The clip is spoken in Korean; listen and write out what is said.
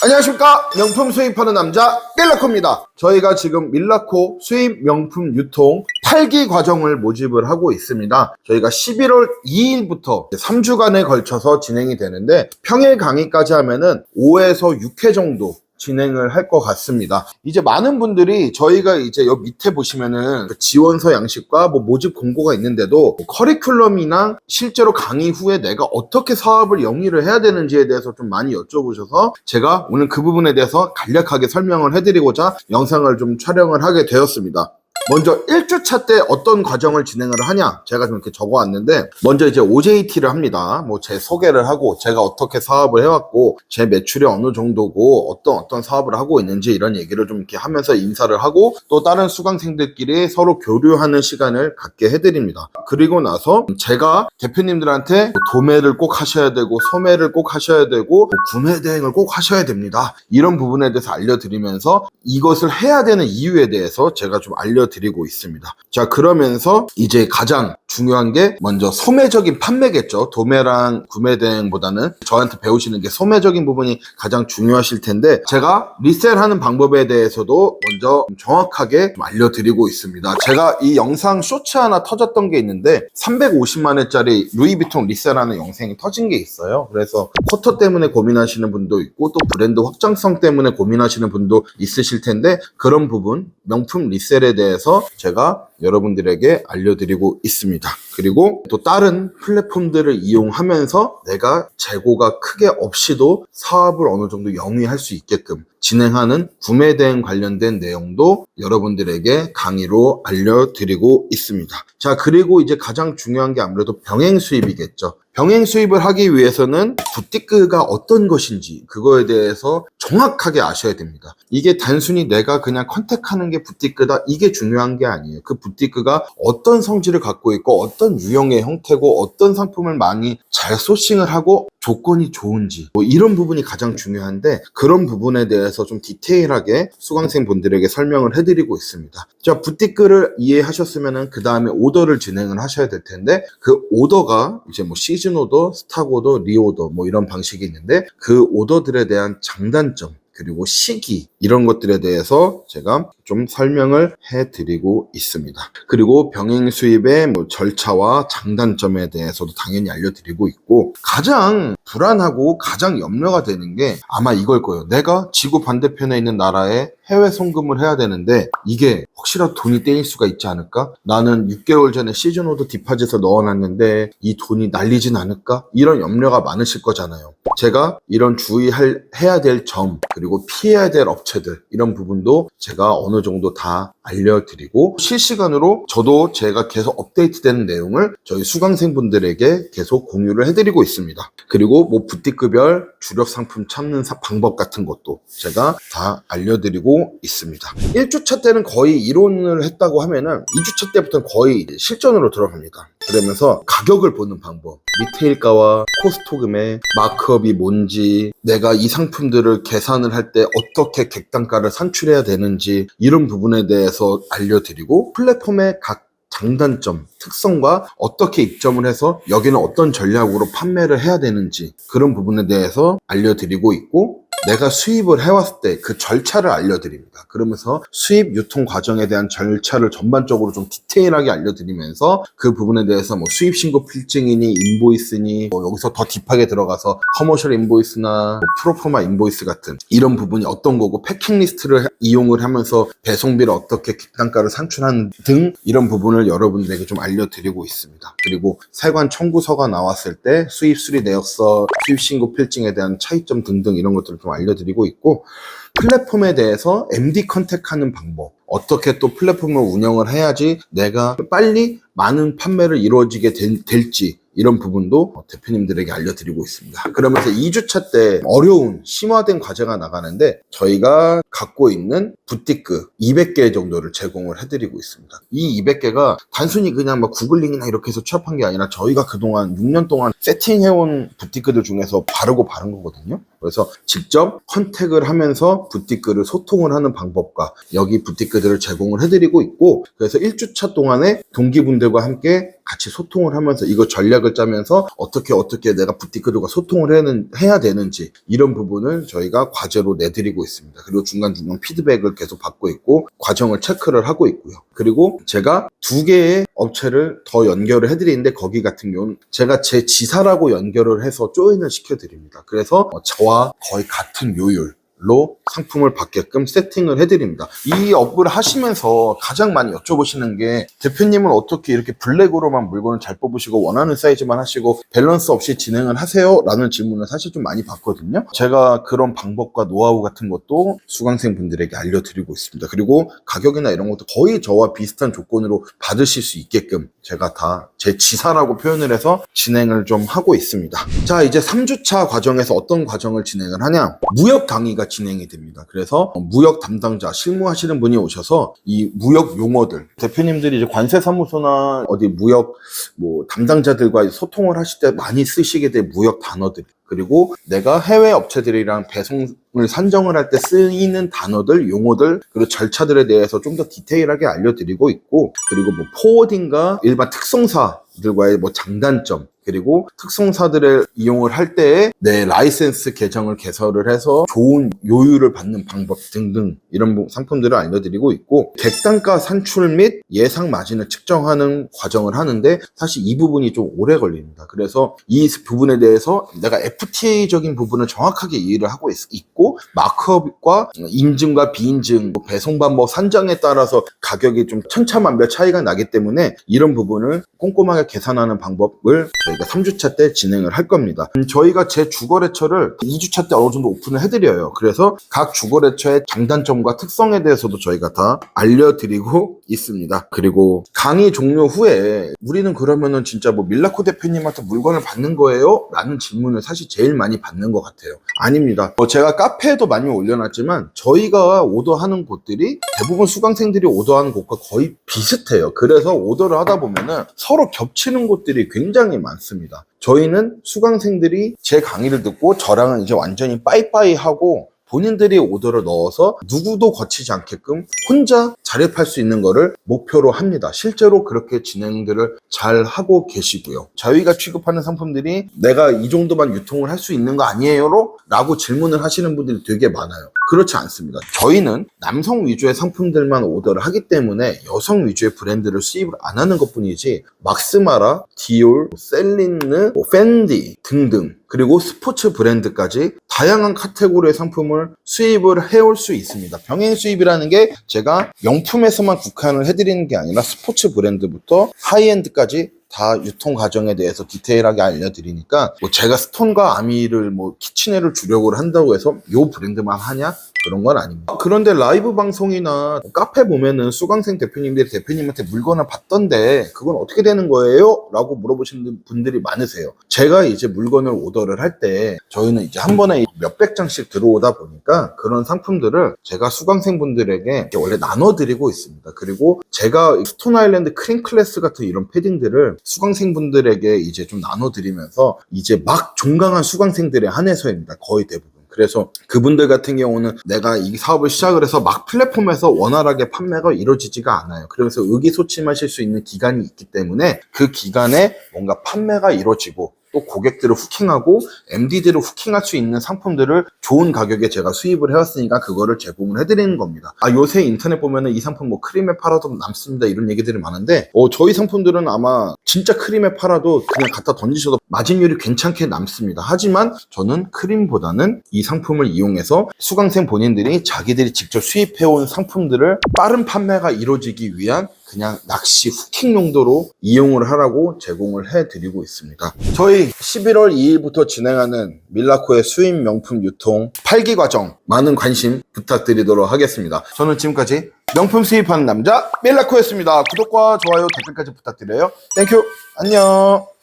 안녕하십니까, 명품 수입하는 남자 밀라코입니다. 저희가 지금 밀라코 수입 명품 유통 8기 과정을 모집을 하고 있습니다. 저희가 11월 2일부터 3주간에 걸쳐서 진행이 되는데, 평일 강의까지 하면은 5에서 6회 정도 진행을 할 것 같습니다. 이제 많은 분들이 저희가 이제 여기 밑에 보시면은 지원서 양식과 모집 공고가 있는데도 커리큘럼이나 실제로 강의 후에 내가 어떻게 사업을 영위를 해야 되는지에 대해서 좀 많이 여쭤보셔서 제가 오늘 그 부분에 대해서 간략하게 설명을 해드리고자 영상을 좀 촬영을 하게 되었습니다. 먼저 1주차 때 어떤 과정을 진행을 하냐, 제가 좀 이렇게 적어왔는데, 먼저 이제 OJT를 합니다. 제 소개를 하고 제가 어떻게 사업을 해왔고 제 매출이 어느 정도고 어떤 사업을 하고 있는지 이런 얘기를 좀 이렇게 하면서 인사를 하고, 또 다른 수강생들끼리 서로 교류하는 시간을 갖게 해드립니다. 그리고 나서 제가 대표님들한테 도매를 꼭 하셔야 되고 소매를 꼭 하셔야 되고 구매 대행을 꼭 하셔야 됩니다, 이런 부분에 대해서 알려드리면서 이것을 해야 되는 이유에 대해서 제가 좀 알려드리고 있습니다. 자, 그러면서 이제 가장 중요한 게 먼저 소매적인 판매겠죠. 도매랑 구매 대행보다는 저한테 배우시는 게 소매적인 부분이 가장 중요하실 텐데, 제가 리셀하는 방법에 대해서도 먼저 정확하게 알려드리고 있습니다. 제가 이 영상 쇼츠 하나 터졌던 게 있는데 350만 원짜리 루이비통 리셀하는 영상이 터진 게 있어요. 그래서 쿼터 때문에 고민하시는 분도 있고 또 브랜드 확장성 때문에 고민하시는 분도 있으실 텐데, 그런 부분 명품 리셀에 대해서 제가 여러분들에게 알려드리고 있습니다. 그리고 또 다른 플랫폼들을 이용하면서 내가 재고가 크게 없이도 사업을 어느 정도 영위할 수 있게끔 진행하는 구매 대행 관련된 내용도 여러분들에게 강의로 알려드리고 있습니다. 자, 그리고 이제 가장 중요한 게 아무래도 병행 수입이겠죠. 병행 수입을 하기 위해서는 부티크가 어떤 것인지 그거에 대해서 정확하게 아셔야 됩니다. 이게 단순히 내가 그냥 컨택하는 게 부티크다, 이게 중요한 게 아니에요. 그 부티크가 어떤 성질을 갖고 있고 어떤 유형의 형태고 어떤 상품을 많이 잘 소싱을 하고 조건이 좋은지 이런 부분이 가장 중요한데, 그런 부분에 대해서 좀 디테일하게 수강생분들에게 설명을 해드리고 있습니다. 자, 부티크를 이해하셨으면은 그 다음에 오더를 진행을 하셔야 될 텐데, 그 오더가 이제 시즌 오더, 스탁 오더, 리오더 이런 방식이 있는데, 그 오더들에 대한 장단점 그리고 시기 이런 것들에 대해서 제가 좀 설명을 해드리고 있습니다. 그리고 병행 수입의 절차와 장단점에 대해서도 당연히 알려드리고 있고, 가장 불안하고 가장 염려가 되는 게 아마 이걸 거예요. 내가 지구 반대편에 있는 나라에 해외 송금을 해야 되는데 이게 혹시라도 돈이 떼일 수가 있지 않을까? 나는 6개월 전에 시즌 오더 디파짓을 넣어놨는데 이 돈이 날리진 않을까? 이런 염려가 많으실 거잖아요. 제가 이런 해야 될 점 그리고 피해야 될 업체들 이런 부분도 제가 어느 정도 다 알려드리고, 실시간으로 저도 제가 계속 업데이트되는 내용을 저희 수강생분들에게 계속 공유를 해드리고 있습니다. 그리고 부티크별 주력 상품 찾는 방법 같은 것도 제가 다 알려드리고 있습니다. 1주차 때는 거의 이론을 했다고 하면은 2주차 때부터는 거의 실전으로 들어갑니다. 그러면서 가격을 보는 방법, 리테일가와 코스토 금액, 마크업이 뭔지, 내가 이 상품들을 계산을 할 때 어떻게 객단가를 산출해야 되는지 이런 부분에 대해서 알려드리고, 플랫폼의 각 장단점, 특성과 어떻게 입점을 해서 여기는 어떤 전략으로 판매를 해야 되는지 그런 부분에 대해서 알려드리고 있고, 내가 수입을 해왔을 때 그 절차를 알려드립니다. 그러면서 수입 유통 과정에 대한 절차를 전반적으로 좀 디테일하게 알려드리면서 그 부분에 대해서 수입 신고 필증이니 인보이스니 여기서 더 딥하게 들어가서 커머셜 인보이스나 프로포마 인보이스 같은 이런 부분이 어떤 거고, 패킹 리스트를 이용을 하면서 배송비를 어떻게 객단가를 산출하는 등 이런 부분을 여러분들에게 좀 알려드리고 있습니다. 그리고 세관 청구서가 나왔을 때 수입 수리 내역서, 수입 신고 필증에 대한 차이점 등등 이런 것들을 좀 알려드리고 있고, 플랫폼에 대해서 MD 컨택하는 방법, 어떻게 또 플랫폼을 운영을 해야지 내가 빨리 많은 판매를 이루어지게 될지 이런 부분도 대표님들에게 알려드리고 있습니다. 그러면서 2주차 때 어려운 심화된 과제가 나가는데, 저희가 갖고 있는 부티크 200개 정도를 제공을 해드리고 있습니다. 이 200개가 단순히 그냥 구글링이나 이렇게 해서 취합한 게 아니라 저희가 그동안 6년 동안 세팅해온 부티크들 중에서 바른 거거든요. 그래서 직접 컨택을 하면서 부티크를 소통을 하는 방법과 여기 부티크들을 제공을 해드리고 있고, 그래서 1주차 동안에 동기분들과 함께 같이 소통을 하면서 이거 전략을 짜면서 어떻게 내가 부티크들과 소통을 해야 되는지 이런 부분을 저희가 과제로 내드리고 있습니다. 그리고 중간중간 피드백을 계속 받고 있고 과정을 체크를 하고 있고요. 그리고 제가 2개의 업체를 더 연결을 해드리는데 거기 같은 경우는 제가 제 지사라고 연결을 해서 조인을 시켜드립니다. 그래서 저와 거의 같은 요율로 상품을 받게끔 세팅을 해드립니다. 이 업을 하시면서 가장 많이 여쭤보시는 게 대표님은 어떻게 이렇게 블랙으로만 물건을 잘 뽑으시고 원하는 사이즈만 하시고 밸런스 없이 진행을 하세요? 라는 질문을 사실 좀 많이 받거든요. 제가 그런 방법과 노하우 같은 것도 수강생 분들에게 알려드리고 있습니다. 그리고 가격이나 이런 것도 거의 저와 비슷한 조건으로 받으실 수 있게끔 제가 다 제 지사라고 표현을 해서 진행을 좀 하고 있습니다. 자, 이제 3주차 과정에서 어떤 과정을 진행을 하냐? 무역 강의가 진행이 됩니다. 그래서 무역 담당자, 실무하시는 분이 오셔서 이 무역 용어들, 대표님들이 이제 관세사무소나 어디 무역 담당자들과 소통을 하실 때 많이 쓰시게 될 무역 단어들, 그리고 내가 해외 업체들이랑 배송을 산정을 할 때 쓰이는 단어들, 용어들, 그리고 절차들에 대해서 좀 더 디테일하게 알려드리고 있고, 그리고 포워딩과 일반 특성사들과의 장단점, 그리고 특성사들을 이용을 할 때에 내 라이센스 계정을 개설을 해서 좋은 요율을 받는 방법 등등 이런 상품들을 알려드리고 있고, 객단가 산출 및 예상 마진을 측정하는 과정을 하는데 사실 이 부분이 좀 오래 걸립니다. 그래서 이 부분에 대해서 내가 FTA적인 부분을 정확하게 이해를 하고 있고, 마크업과 인증과 비인증, 배송 방법 산정에 따라서 가격이 좀 천차만별 차이가 나기 때문에 이런 부분을 꼼꼼하게 계산하는 방법을 저희가 3주차 때 진행을 할 겁니다. 저희가 제 주거래처를 2주차 때 어느 정도 오픈을 해드려요. 그래서 각 주거래처의 장단점과 특성에 대해서도 저희가 다 알려드리고 있습니다. 그리고 강의 종료 후에 우리는 그러면은 진짜 밀라코 대표님한테 물건을 받는 거예요? 라는 질문을 사실 제일 많이 받는 것 같아요. 아닙니다. 제가 카페에도 많이 올려놨지만 저희가 오더하는 곳들이 대부분 수강생들이 오더하는 곳과 거의 비슷해요. 그래서 오더를 하다 보면은 서로 겹치는 곳들이 굉장히 많습니다. 저희는 수강생들이 제 강의를 듣고 저랑은 이제 완전히 빠이빠이 하고 본인들이 오더를 넣어서 누구도 거치지 않게끔 혼자 자립할 수 있는 거를 목표로 합니다. 실제로 그렇게 진행들을 잘 하고 계시고요. 저희가 취급하는 상품들이 내가 이 정도만 유통을 할 수 있는 거 아니에요? 라고 질문을 하시는 분들이 되게 많아요. 그렇지 않습니다. 저희는 남성 위주의 상품들만 오더를 하기 때문에 여성 위주의 브랜드를 수입을 안 하는 것뿐이지, 막스마라, 디올, 셀린느, 펜디 등등, 그리고 스포츠 브랜드까지 다양한 카테고리의 상품을 수입을 해올 수 있습니다. 병행 수입이라는 게 제가 명품에서만 국한을 해드리는 게 아니라 스포츠 브랜드부터 하이엔드까지 다 유통 과정에 대해서 디테일하게 알려드리니까 제가 스톤과 아미를 키친웨어를 주력으로 한다고 해서 요 브랜드만 하냐? 그런 건 아닙니다. 그런데 라이브 방송이나 카페 보면은 수강생 대표님들이 대표님한테 물건을 받던데 그건 어떻게 되는 거예요? 라고 물어보시는 분들이 많으세요. 제가 이제 물건을 오더를 할 때 저희는 이제 한 번에 몇백 장씩 들어오다 보니까 그런 상품들을 제가 수강생분들에게 원래 나눠드리고 있습니다. 그리고 제가 스톤 아일랜드 크림 클래스 같은 이런 패딩들을 수강생분들에게 이제 좀 나눠드리면서 이제 막 종강한 수강생들에 한해서입니다. 거의 대부분. 그래서 그분들 같은 경우는 내가 이 사업을 시작을 해서 막 플랫폼에서 원활하게 판매가 이루어지지가 않아요. 그래서 의기소침하실 수 있는 기간이 있기 때문에 그 기간에 뭔가 판매가 이루어지고 또 고객들을 후킹하고 MD들을 후킹할 수 있는 상품들을 좋은 가격에 제가 수입을 해왔으니까 그거를 제공을 해드리는 겁니다. 요새 인터넷 보면은 이 상품 크림에 팔아도 남습니다 이런 얘기들이 많은데 저희 상품들은 아마 진짜 크림에 팔아도 그냥 갖다 던지셔도 마진율이 괜찮게 남습니다. 하지만 저는 크림보다는 이 상품을 이용해서 수강생 본인들이 자기들이 직접 수입해온 상품들을 빠른 판매가 이루어지기 위한 그냥 낚시 후킹 용도로 이용을 하라고 제공을 해드리고 있습니다. 저희 11월 2일부터 진행하는 밀라코의 수입 명품 유통 8기 과정 많은 관심 부탁드리도록 하겠습니다. 저는 지금까지 명품 수입하는 남자 밀라코였습니다. 구독과 좋아요, 댓글까지 부탁드려요. 땡큐. 안녕.